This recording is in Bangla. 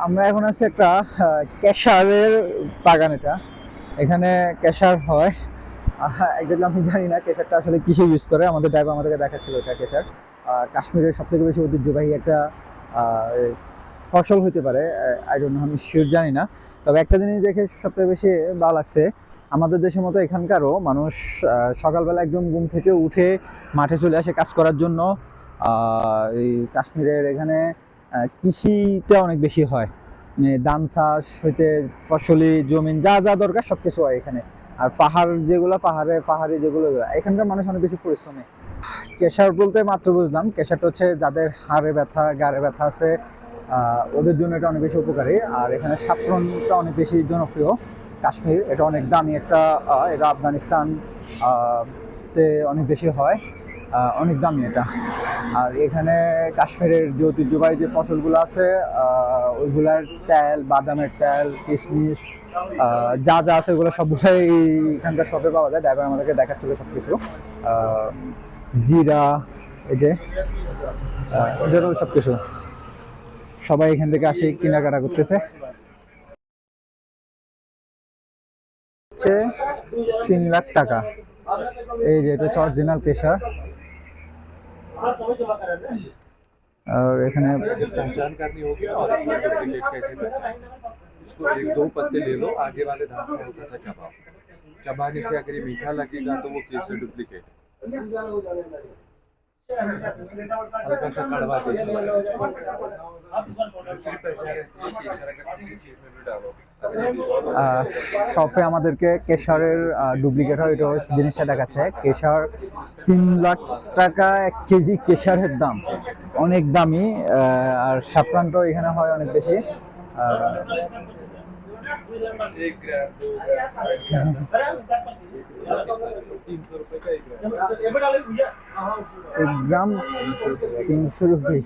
আমরা এখন আছি একটা কেশারের বাগান। এটা এখানে কেশার হয়। একদম আমি জানি না কেশারটা আসলে কিসে ইউজ করে। আমাদের ড্রাইভার আমাদেরকে দেখাচ্ছিল এটা কেশার কাশ্মীরের সব থেকে বেশি ঐতিহ্যবাহী একটা ফসল হতে পারে। আই ডোন্ট নো, আমি শিওর জানি না। তবে একটা জিনিস দেখে সবথেকে বেশি ভালো লাগছে, আমাদের দেশের মতো এখানকারও মানুষ সকালবেলা একদম ঘুম থেকে উঠে মাঠে চলে আসে কাজ করার জন্য। এই কাশ্মীরের এখানে কৃষিটা অনেক বেশি হয়, মানে ধান চাষ হইতে ফসলি জমিন যা যা দরকার সবকিছু হয় এখানে। আর পাহাড় যেগুলো পাহাড়ি যেগুলো এখানকার মানুষ অনেক বেশি পরিশ্রমী। কেশার বলতে মাত্র বুঝলাম, কেশারটা হচ্ছে যাদের হাড়ে ব্যথা গাড়ে ব্যথা আছে ওদের জন্য এটা অনেক বেশি উপকারী। আর এখানে সাফরনটা অনেক বেশি জনপ্রিয়। কাশ্মীর এটা অনেক দামি একটা, এটা আফগানিস্তান তে অনেক বেশি হয়, অনেক দামি এটা। আর এখানে কাশ্মীরের যে ঐতিহ্যবাহী যে ফসলগুলো আছে ওইগুলার তেল, বাদামের তেল, কিশমিশ যা যা আছে ওগুলো সবগুলোই এখানকার শপে পাওয়া যায়। ড্রাইভার আমাদেরকে দেখাচ্ছিল সব কিছু। জিরা, এই যে সব কিছু সবাই এখান থেকে আসে কেনাকাটা করতেছে। 3 লাখ টাকা। এই যে এটা হচ্ছে অরিজিনাল কেশার। और এখানে पहचान करनी होगी और इसमें डुप्लीकेट कैसे करना है। इसको एक दो पत्ते ले लो, आगे वाले धान से हल्का सा चबाओ। चबाने से अगर ये मीठा लगेगा तो वो केसर डुप्लीकेट है। हल्का सा कड़वा टेस्ट लगेगा। दूसरी पहचान है ये केसर अगर किसी चीज में भी डालो শপে আমাদেরকে কেশারের ডুপ্লিকেট হয় এটা জিনিসটা দেখাচ্ছে। কেশার 3 লাখ টাকা 1 কেজি কেশারের দাম, অনেক দামি। আর সাপ্রান্ত এখানে হয় অনেক বেশি। 1 গ্রাম 300 रुपये।